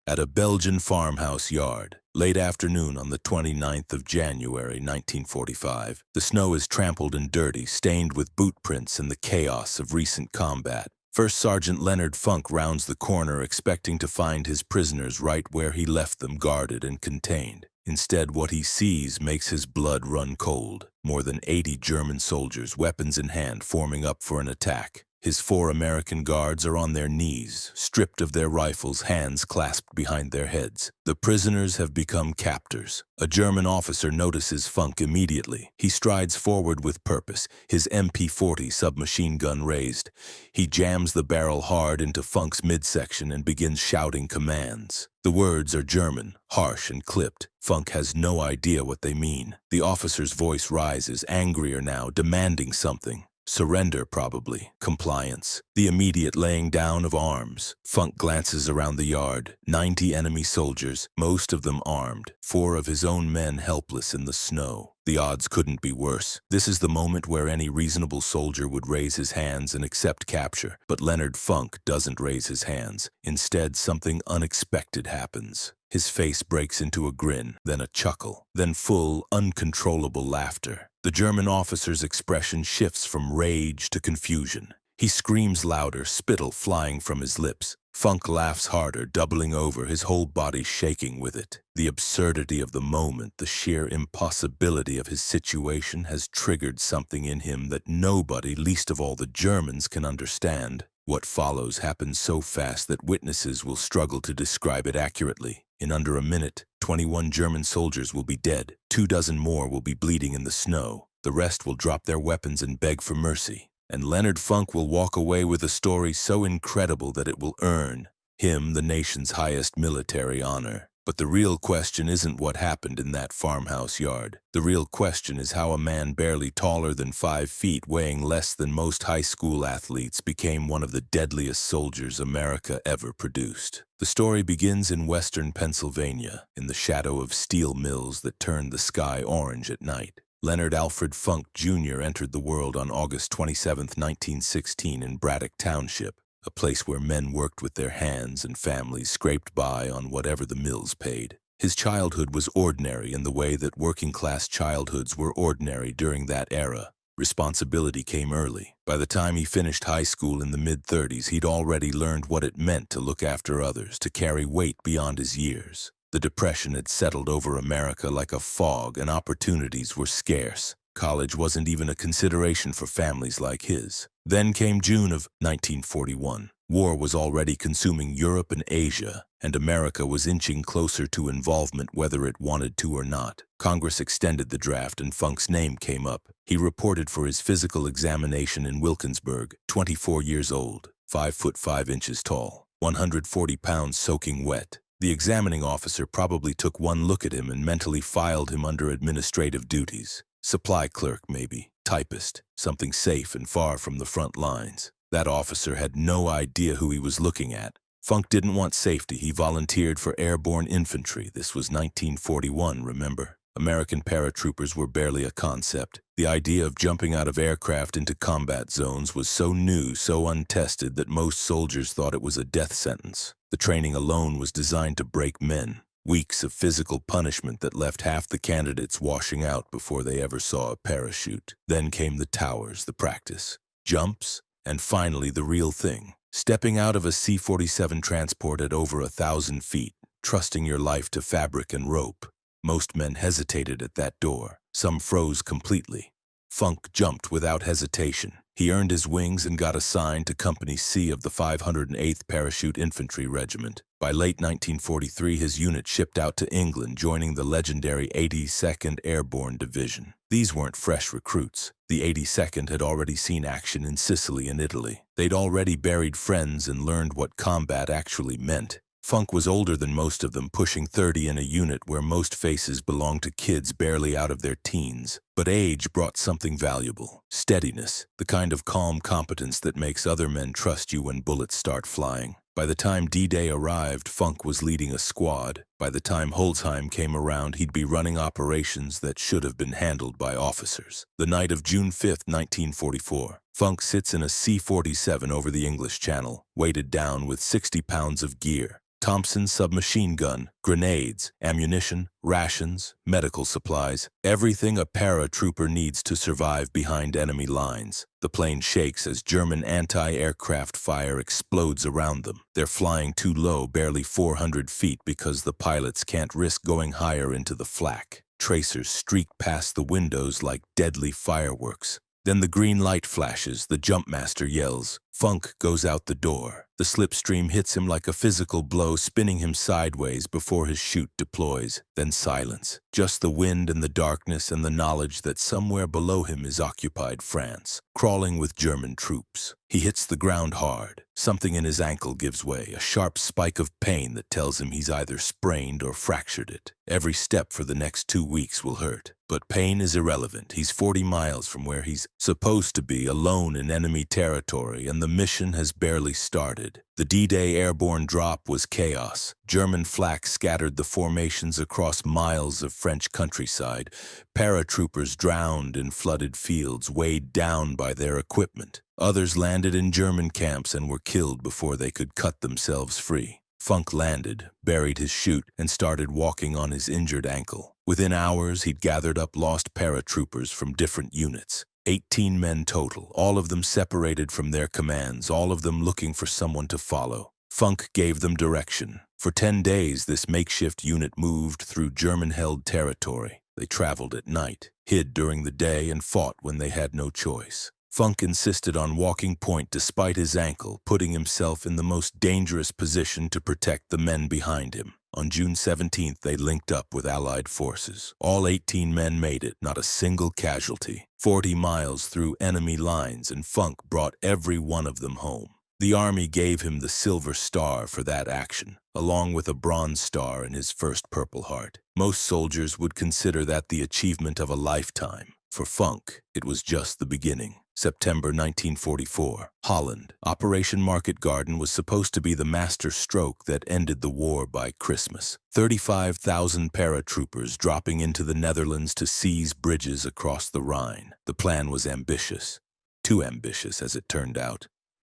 At a Belgian farmhouse yard, late afternoon on the 29th of January 1945, the snow is trampled and dirty, stained with boot prints and the chaos of recent combat. First Sergeant Leonard Funk rounds the corner expecting to find his prisoners right where he left them, guarded and contained. Instead, what he sees makes his blood run cold. More than 80 German soldiers, weapons in hand, forming up for an attack. His 4 American guards are on their knees, stripped of their rifles, hands clasped behind their heads. The prisoners have become captors. A German officer notices Funk immediately. He strides forward with purpose, his MP-40 submachine gun raised. He jams the barrel hard into Funk's midsection and begins shouting commands. The words are German, harsh and clipped. Funk has no idea what they mean. The officer's voice rises, angrier now, demanding something. Surrender, probably. Compliance. The immediate laying down of arms. Funk glances around the yard. 90 enemy soldiers, most of them armed. 4 of his own men helpless in the snow. The odds couldn't be worse. This is the moment where any reasonable soldier would raise his hands and accept capture. But Leonard Funk doesn't raise his hands. Instead, something unexpected happens. His face breaks into a grin, then a chuckle, then full, uncontrollable laughter. The German officer's expression shifts from rage to confusion. He screams louder, spittle flying from his lips. Funk laughs harder, doubling over, his whole body shaking with it. The absurdity of the moment, the sheer impossibility of his situation has triggered something in him that nobody, least of all the Germans, can understand. What follows happens so fast that witnesses will struggle to describe it accurately. In under a minute, 21 German soldiers will be dead. 24 more will be bleeding in the snow. The rest will drop their weapons and beg for mercy. And Leonard Funk will walk away with a story so incredible that it will earn him the nation's highest military honor. But the real question isn't what happened in that farmhouse yard. The real question is how a man barely taller than 5 feet, weighing less than most high school athletes, became one of the deadliest soldiers America ever produced. The story begins in western Pennsylvania, in the shadow of steel mills that turned the sky orange at night. Leonard Alfred Funk, Jr. entered the world on August 27, 1916 in Braddock Township, a place where men worked with their hands and families scraped by on whatever the mills paid. His childhood was ordinary in the way that working-class childhoods were ordinary during that era. Responsibility came early. By the time he finished high school in the mid-30s, he'd already learned what it meant to look after others, to carry weight beyond his years. The Depression had settled over America like a fog, and opportunities were scarce. College wasn't even a consideration for families like his. Then came June of 1941. War was already consuming Europe and Asia, and America was inching closer to involvement whether it wanted to or not. Congress extended the draft and Funk's name came up. He reported for his physical examination in Wilkinsburg, 24 years old, 5 foot 5 inches tall, 140 pounds soaking wet. The examining officer probably took one look at him and mentally filed him under administrative duties. Supply clerk, maybe. Typist. Something safe and far from the front lines. That officer had no idea who he was looking at. Funk didn't want safety. He volunteered for Airborne infantry. This was 1941, remember? American paratroopers were barely a concept. The idea of jumping out of aircraft into combat zones was so new, so untested, that most soldiers thought it was a death sentence. The training alone was designed to break men. Weeks of physical punishment that left half the candidates washing out before they ever saw a parachute. Then came the towers, the practice, jumps, and finally the real thing. Stepping out of a C-47 transport at over 1,000 feet, trusting your life to fabric and rope. Most men hesitated at that door. Some froze completely. Funk jumped without hesitation. He earned his wings and got assigned to Company C of the 508th Parachute Infantry Regiment. By late 1943, his unit shipped out to England, joining the legendary 82nd Airborne Division. These weren't fresh recruits. The 82nd had already seen action in Sicily and Italy. They'd already buried friends and learned what combat actually meant. Funk was older than most of them, pushing 30 in a unit where most faces belonged to kids barely out of their teens. But age brought something valuable. Steadiness, the kind of calm competence that makes other men trust you when bullets start flying. By the time D-Day arrived, Funk was leading a squad. By the time Holzheim came around, he'd be running operations that should have been handled by officers. The night of June 5, 1944, Funk sits in a C-47 over the English Channel, weighted down with 60 pounds of gear. Thompson submachine gun, grenades, ammunition, rations, medical supplies, everything a paratrooper needs to survive behind enemy lines. The plane shakes as German anti-aircraft fire explodes around them. They're flying too low, barely 400 feet, because the pilots can't risk going higher into the flak. Tracers streak past the windows like deadly fireworks. Then the green light flashes, the jumpmaster yells. Funk goes out the door. The slipstream hits him like a physical blow, spinning him sideways before his chute deploys. Then silence. Just the wind and the darkness and the knowledge that somewhere below him is occupied France, crawling with German troops. He hits the ground hard. Something in his ankle gives way, a sharp spike of pain that tells him he's either sprained or fractured it. Every step for the next 2 weeks will hurt. But pain is irrelevant. He's 40 miles from where he's supposed to be, alone in enemy territory, and the mission has barely started. The D-Day airborne drop was chaos. German flak scattered the formations across miles of French countryside. Paratroopers drowned in flooded fields, weighed down by their equipment. Others landed in German camps and were killed before they could cut themselves free. Funk landed, buried his chute, and started walking on his injured ankle. Within hours, he'd gathered up lost paratroopers from different units. 18 men total, all of them separated from their commands, all of them looking for someone to follow. Funk gave them direction. For 10 days, this makeshift unit moved through German-held territory. They traveled at night, hid during the day, and fought when they had no choice. Funk insisted on walking point despite his ankle, putting himself in the most dangerous position to protect the men behind him. On June 17th, they linked up with Allied forces. All 18 men made it, not a single casualty. 40 miles through enemy lines, and Funk brought every one of them home. The Army gave him the Silver Star for that action, along with a Bronze Star in his first Purple Heart. Most soldiers would consider that the achievement of a lifetime. For Funk, it was just the beginning. September 1944, Holland. Operation Market Garden was supposed to be the master stroke that ended the war by Christmas. 35,000 paratroopers dropping into the Netherlands to seize bridges across the Rhine. The plan was ambitious. Too ambitious, as it turned out.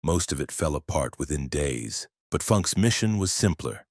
Most of it fell apart within days. But Funk's mission was simpler.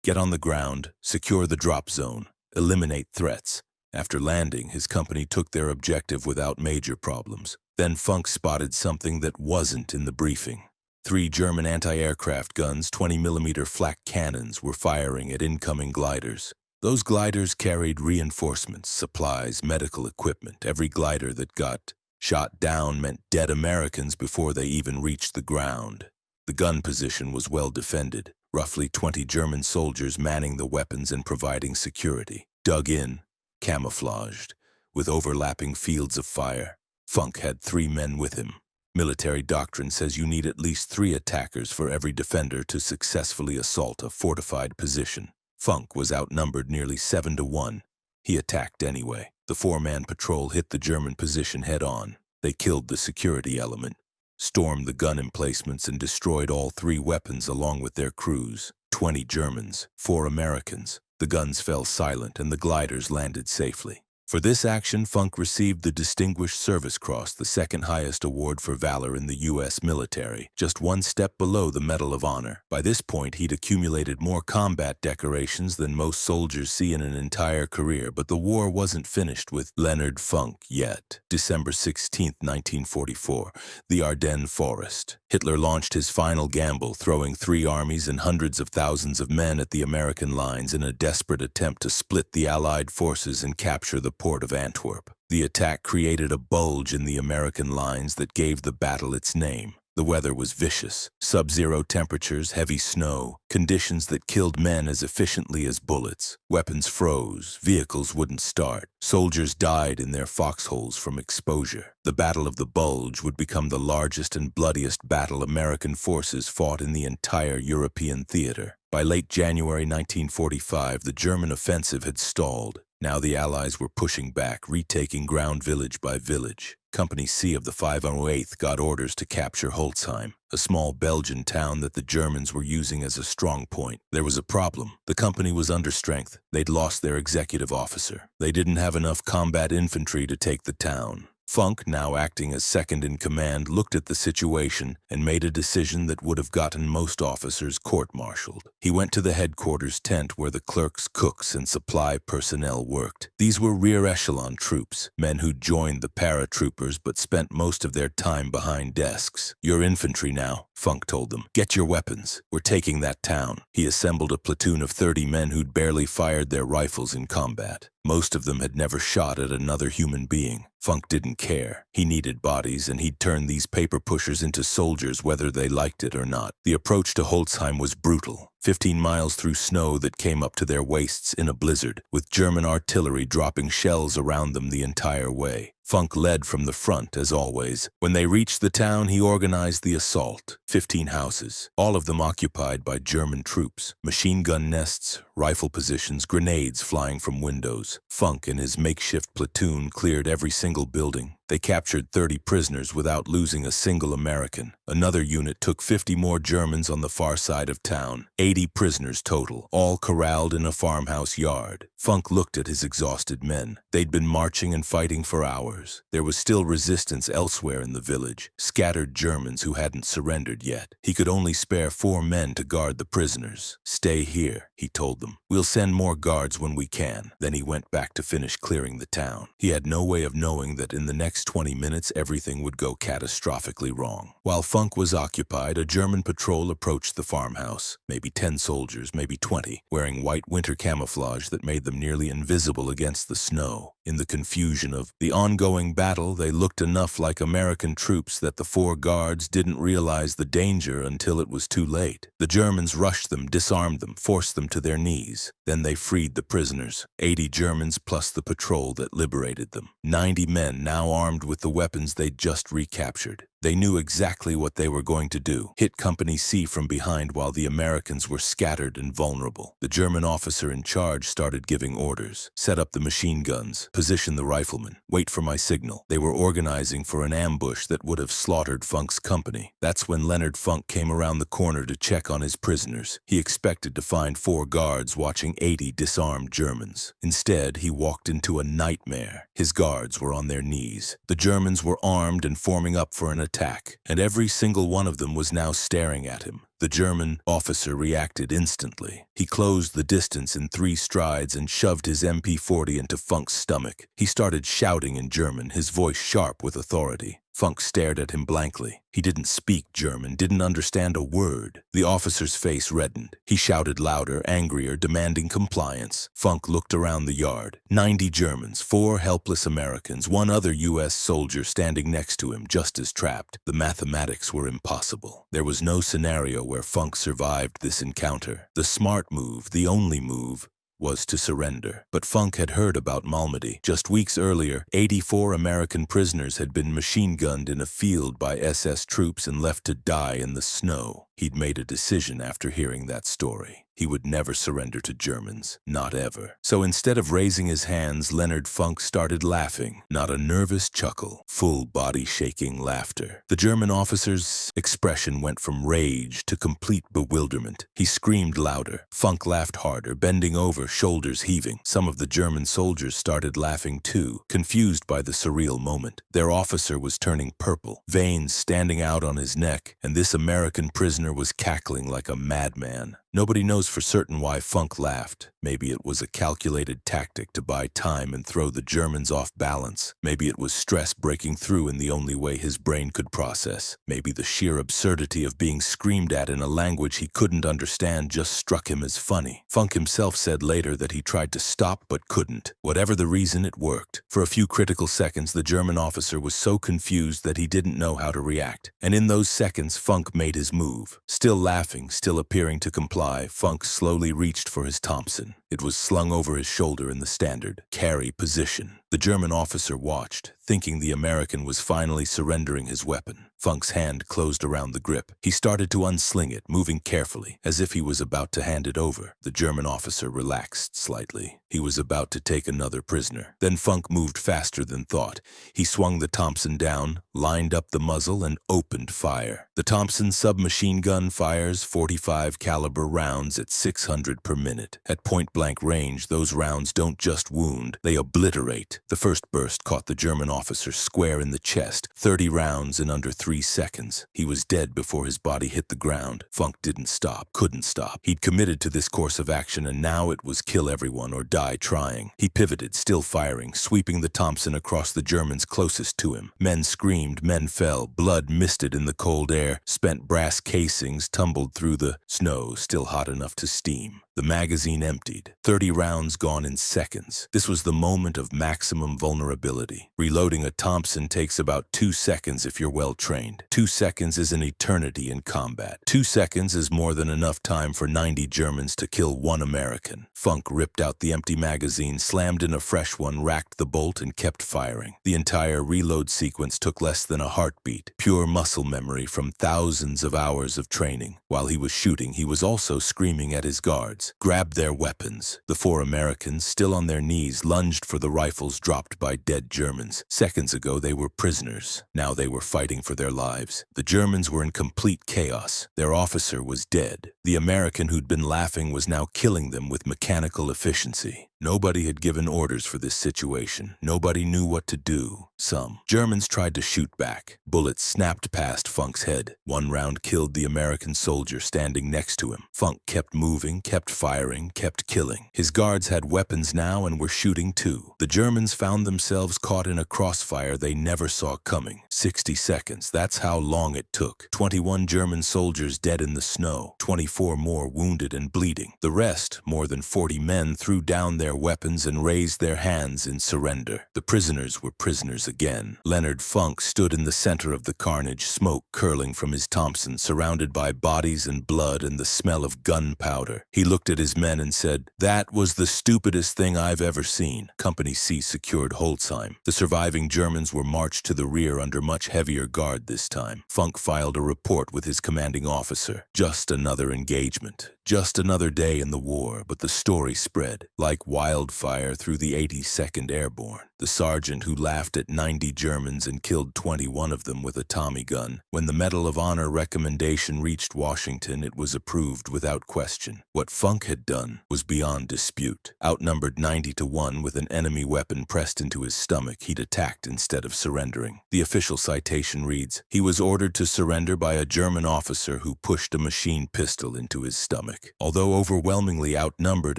Get on the ground, secure the drop zone, eliminate threats. After landing, his company took their objective without major problems. Then Funk spotted something that wasn't in the briefing. 3 German anti-aircraft guns, 20mm flak cannons, were firing at incoming gliders. Those gliders carried reinforcements, supplies, medical equipment. Every glider that got shot down meant dead Americans before they even reached the ground. The gun position was well defended, roughly 20 German soldiers manning the weapons and providing security. Dug in, camouflaged, with overlapping fields of fire. Funk had 3 men with him. Military doctrine says you need at least 3 attackers for every defender to successfully assault a fortified position. Funk was outnumbered nearly 7-1. He attacked anyway. The 4-man patrol hit the German position head-on. They killed the security element, stormed the gun emplacements, and destroyed all 3 weapons along with their crews. 20 Germans, 4 Americans. The guns fell silent and the gliders landed safely. For this action, Funk received the Distinguished Service Cross, the second highest award for valor in the U.S. military, just 1 step below the Medal of Honor. By this point, he'd accumulated more combat decorations than most soldiers see in an entire career, but the war wasn't finished with Leonard Funk yet. December 16, 1944, the Ardennes Forest. Hitler launched his final gamble, throwing 3 armies and hundreds of thousands of men at the American lines in a desperate attempt to split the Allied forces and capture the port of Antwerp. The attack created a bulge in the American lines that gave the battle its name. The weather was vicious. Sub-zero temperatures, heavy snow, conditions that killed men as efficiently as bullets. Weapons froze, vehicles wouldn't start. Soldiers died in their foxholes from exposure. The Battle of the Bulge would become the largest and bloodiest battle American forces fought in the entire European theater. By late January 1945, the German offensive had stalled. Now the Allies were pushing back, retaking ground village by village. Company C of the 508th got orders to capture Holzheim, a small Belgian town that the Germans were using as a strong point. There was a problem. The company was under strength. They'd lost their executive officer. They didn't have enough combat infantry to take the town. Funk, now acting as second in command, looked at the situation and made a decision that would have gotten most officers court-martialed. He went to the headquarters tent where the clerks, cooks, and supply personnel worked. These were rear-echelon troops, men who'd joined the paratroopers but spent most of their time behind desks. "You're infantry now," Funk told them. "Get your weapons. We're taking that town." He assembled a platoon of 30 men who'd barely fired their rifles in combat. Most of them had never shot at another human being. Funk didn't care. He needed bodies, and he'd turn these paper pushers into soldiers whether they liked it or not. The approach to Holzheim was brutal. 15 miles through snow that came up to their waists in a blizzard, with German artillery dropping shells around them the entire way. Funk led from the front, as always. When they reached the town, he organized the assault. 15 houses, all of them occupied by German troops. Machine gun nests, rifle positions, grenades flying from windows. Funk and his makeshift platoon cleared every single building. They captured 30 prisoners without losing a single American. Another unit took 50 more Germans on the far side of town. 80 prisoners total, all corralled in a farmhouse yard. Funk looked at his exhausted men. They'd been marching and fighting for hours. There was still resistance elsewhere in the village, scattered Germans who hadn't surrendered yet. He could only spare 4 men to guard the prisoners. "Stay here," he told them. "We'll send more guards when we can." Then he went back to finish clearing the town. He had no way of knowing that in the next 20 minutes everything would go catastrophically wrong. While Funk was occupied, a German patrol approached the farmhouse. Maybe 10 soldiers, maybe 20, wearing white winter camouflage that made them nearly invisible against the snow. In the confusion of the ongoing battle, they looked enough like American troops that the 4 guards didn't realize the danger until it was too late. The Germans rushed them, disarmed them, forced them to their knees. Then they freed the prisoners, 80 Germans plus the patrol that liberated them. 90 men now armed with the weapons they'd just recaptured. They knew exactly what they were going to do: hit Company C from behind while the Americans were scattered and vulnerable. The German officer in charge started giving orders. Set up the machine guns, position the riflemen, wait for my signal. They were organizing for an ambush that would have slaughtered Funk's company. That's when Leonard Funk came around the corner to check on his prisoners. He expected to find 4 guards watching 80 disarmed Germans. Instead, he walked into a nightmare. His guards were on their knees. The Germans were armed and forming up for an attack, and every single one of them was now staring at him. The German officer reacted instantly. He closed the distance in 3 strides and shoved his MP-40 into Funk's stomach. He started shouting in German, his voice sharp with authority. Funk stared at him blankly. He didn't speak German, didn't understand a word. The officer's face reddened. He shouted louder, angrier, demanding compliance. Funk looked around the yard. 90 Germans, 4 helpless Americans, 1 other U.S. soldier standing next to him, just as trapped. The mathematics were impossible. There was no scenario where Funk survived this encounter. The smart move, the only move, was to surrender. But Funk had heard about Malmedy. Just weeks earlier, 84 American prisoners had been machine-gunned in a field by SS troops and left to die in the snow. He'd made a decision after hearing that story. He would never surrender to Germans, not ever. So instead of raising his hands, Leonard Funk started laughing. Not a nervous chuckle, full body-shaking laughter. The German officer's expression went from rage to complete bewilderment. He screamed louder. Funk laughed harder, bending over, shoulders heaving. Some of the German soldiers started laughing too, confused by the surreal moment. Their officer was turning purple, veins standing out on his neck, and this American prisoner was cackling like a madman. Nobody knows for certain why Funk laughed. Maybe it was a calculated tactic to buy time and throw the Germans off balance. Maybe it was stress breaking through in the only way his brain could process. Maybe the sheer absurdity of being screamed at in a language he couldn't understand just struck him as funny. Funk himself said later that he tried to stop but couldn't. Whatever the reason, it worked. For a few critical seconds, the German officer was so confused that he didn't know how to react. And in those seconds, Funk made his move. Still laughing, still appearing to comply, Funk slowly reached for his Thompson. It was slung over his shoulder in the standard carry position. The German officer watched, thinking the American was finally surrendering his weapon. Funk's hand closed around the grip. He started to unsling it, moving carefully, as if he was about to hand it over. The German officer relaxed slightly. He was about to take another prisoner. Then Funk moved faster than thought. He swung the Thompson down, lined up the muzzle, and opened fire. The Thompson submachine gun fires .45 caliber rounds at 600 per minute. At point point-blank range, those rounds don't just wound, they obliterate. The first burst caught the German officer square in the chest. 30 rounds in under 3 seconds. He was dead before his body hit the ground. Funk didn't stop, couldn't stop. He'd committed to this course of action, and now it was kill everyone or die trying. He pivoted, still firing, sweeping the Thompson across the Germans closest to him. Men screamed, men fell, blood misted in the cold air, spent brass casings tumbled through the snow, still hot enough to steam. The magazine emptied, 30 rounds gone in seconds. This was the moment of maximum vulnerability. Reloading a Thompson takes about 2 seconds if you're well trained. 2 seconds is an eternity in combat. 2 seconds is more than enough time for 90 Germans to kill 1 American. Funk ripped out the empty magazine, slammed in a fresh one, racked the bolt, and kept firing. The entire reload sequence took less than a heartbeat, pure muscle memory from thousands of hours of training. While he was shooting, he was also screaming at his guards, "Grab their weapons." The 4 Americans, still on their knees, lunged for the rifles dropped by dead Germans. Seconds ago, they were prisoners. Now they were fighting for their lives. The Germans were in complete chaos. Their officer was dead. The American who'd been laughing was now killing them with mechanical efficiency. Nobody had given orders for this situation. Nobody knew what to do. Some Germans tried to shoot back. Bullets snapped past Funk's head. 1 round killed the American soldier standing next to him. Funk kept moving, kept firing, kept killing. His guards had weapons now and were shooting too. The Germans found themselves caught in a crossfire they never saw coming. 60 seconds, that's how long it took. 21 German soldiers dead in the snow. 24 more wounded and bleeding. The rest, more than 40 men, threw down their weapons and raised their hands in surrender. The prisoners were prisoners again. Leonard Funk stood in the center of the carnage, smoke curling from his Thompson, surrounded by bodies and blood and the smell of gunpowder. He looked at his men and said, "That was the stupidest thing I've ever seen." Company C secured Holzheim. The surviving Germans were marched to the rear under much heavier guard this time. Funk filed a report with his commanding officer. Just another engagement. Just another day in the war, but the story spread like wildfire through the 82nd Airborne. The sergeant who laughed at 90 Germans and killed 21 of them with a Tommy gun. When the Medal of Honor recommendation reached Washington, it was approved without question. What Funk had done was beyond dispute. Outnumbered 90-1 with an enemy weapon pressed into his stomach, he'd attacked instead of surrendering. The official citation reads, "He was ordered to surrender by a German officer who pushed a machine pistol into his stomach." Although overwhelmingly outnumbered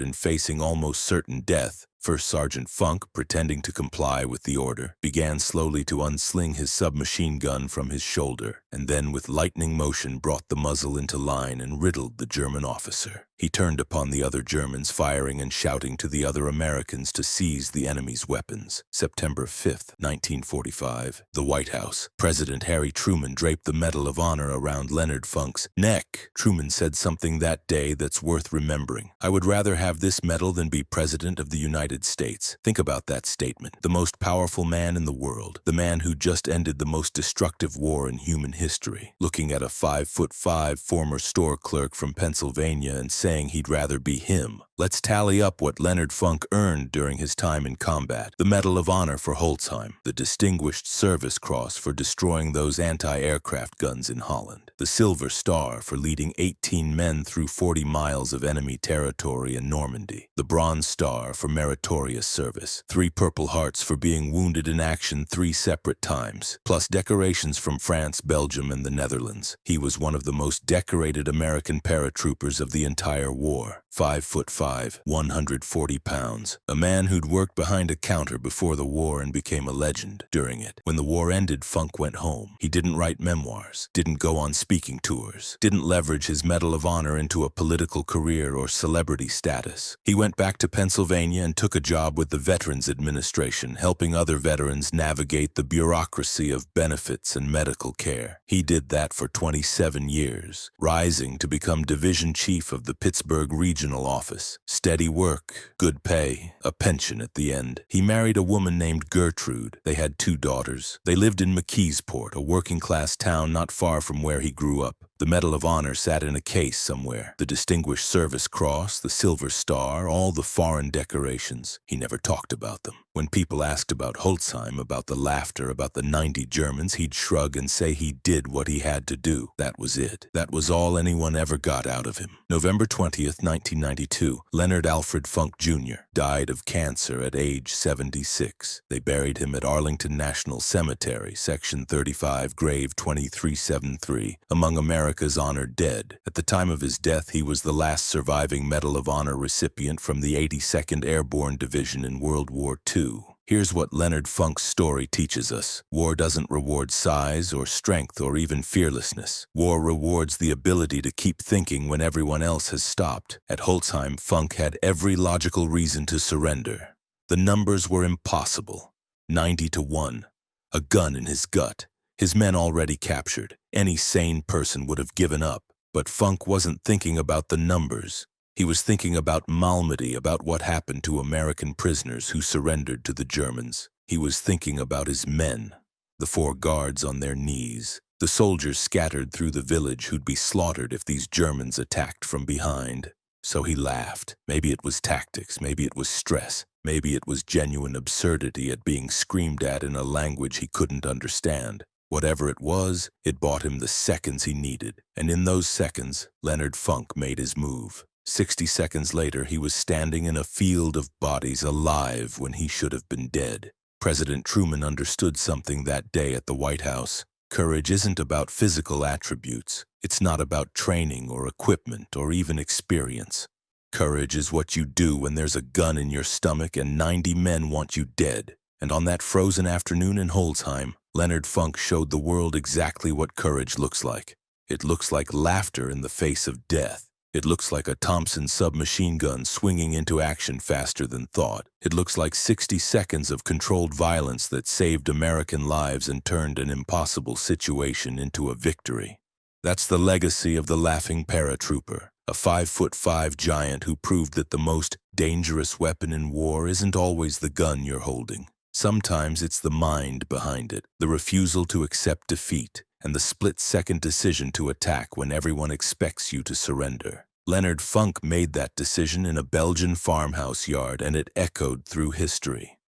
and facing almost certain death, First Sergeant Funk, pretending to comply with the order, began slowly to unsling his submachine gun from his shoulder, and then with lightning motion brought the muzzle into line and riddled the German officer. He turned upon the other Germans, firing and shouting to the other Americans to seize the enemy's weapons. September 5th, 1945, the White House. President Harry Truman draped the Medal of Honor around Leonard Funk's neck. Truman said something that day that's worth remembering. "I would rather have this medal than be President of the United States." Think about that statement. The most powerful man in the world, the man who just ended the most destructive war in human history, looking at a 5'5" former store clerk from Pennsylvania and saying he'd rather be him. Let's tally up what Leonard Funk earned during his time in combat. The Medal of Honor for Holzheim, the Distinguished Service Cross for destroying those anti-aircraft guns in Holland, the Silver Star for leading 18 men through 40 miles of enemy territory in Normandy, the Bronze Star for meritorious service, 3 Purple Hearts for being wounded in action 3 separate times, plus decorations from France, Belgium, and the Netherlands. He was one of the most decorated American paratroopers of the entire war. 5'5", 140 pounds. A man who'd worked behind a counter before the war and became a legend during it. When the war ended, Funk went home. He didn't write memoirs, didn't go on speaking tours, didn't leverage his Medal of Honor into a political career or celebrity status. He went back to Pennsylvania and took a job with the Veterans Administration, helping other veterans navigate the bureaucracy of benefits and medical care. He did that for 27 years, rising to become division chief of the Pittsburgh Regional Office. Steady work, good pay, a pension at the end. He married a woman named Gertrude. They had 2 daughters. They lived in McKeesport, a working-class town not far from where he grew up. The Medal of Honor sat in a case somewhere. The Distinguished Service Cross, the Silver Star, all the foreign decorations. He never talked about them. When people asked about Holzheim, about the laughter, about the 90 Germans, he'd shrug and say he did what he had to do. That was it. That was all anyone ever got out of him. November 20th, 1992, Leonard Alfred Funk Jr. died of cancer at age 76. They buried him at Arlington National Cemetery, Section 35, Grave 2373, among America's honored dead. At the time of his death, he was the last surviving Medal of Honor recipient from the 82nd Airborne Division in World War II. Here's what Leonard Funk's story teaches us. War doesn't reward size or strength or even fearlessness. War rewards the ability to keep thinking when everyone else has stopped. At Holzheim, Funk had every logical reason to surrender. The numbers were impossible. 90-1. A gun in his gut. His men already captured. Any sane person would have given up. But Funk wasn't thinking about the numbers. He was thinking about Malmedy, about what happened to American prisoners who surrendered to the Germans. He was thinking about his men, the 4 guards on their knees, the soldiers scattered through the village who'd be slaughtered if these Germans attacked from behind. So he laughed. Maybe it was tactics, maybe it was stress, maybe it was genuine absurdity at being screamed at in a language he couldn't understand. Whatever it was, it bought him the seconds he needed. And in those seconds, Leonard Funk made his move. 60 seconds later, he was standing in a field of bodies alive when he should have been dead. President Truman understood something that day at the White House. Courage isn't about physical attributes. It's not about training or equipment or even experience. Courage is what you do when there's a gun in your stomach and 90 men want you dead. And on that frozen afternoon in Holzheim, Leonard Funk showed the world exactly what courage looks like. It looks like laughter in the face of death. It looks like a Thompson submachine gun swinging into action faster than thought. It looks like 60 seconds of controlled violence that saved American lives and turned an impossible situation into a victory. That's the legacy of the laughing paratrooper, a 5'5" giant who proved that the most dangerous weapon in war isn't always the gun you're holding. Sometimes it's the mind behind it, the refusal to accept defeat, and the split-second decision to attack when everyone expects you to surrender. Leonard Funk made that decision in a Belgian farmhouse yard, and it echoed through history.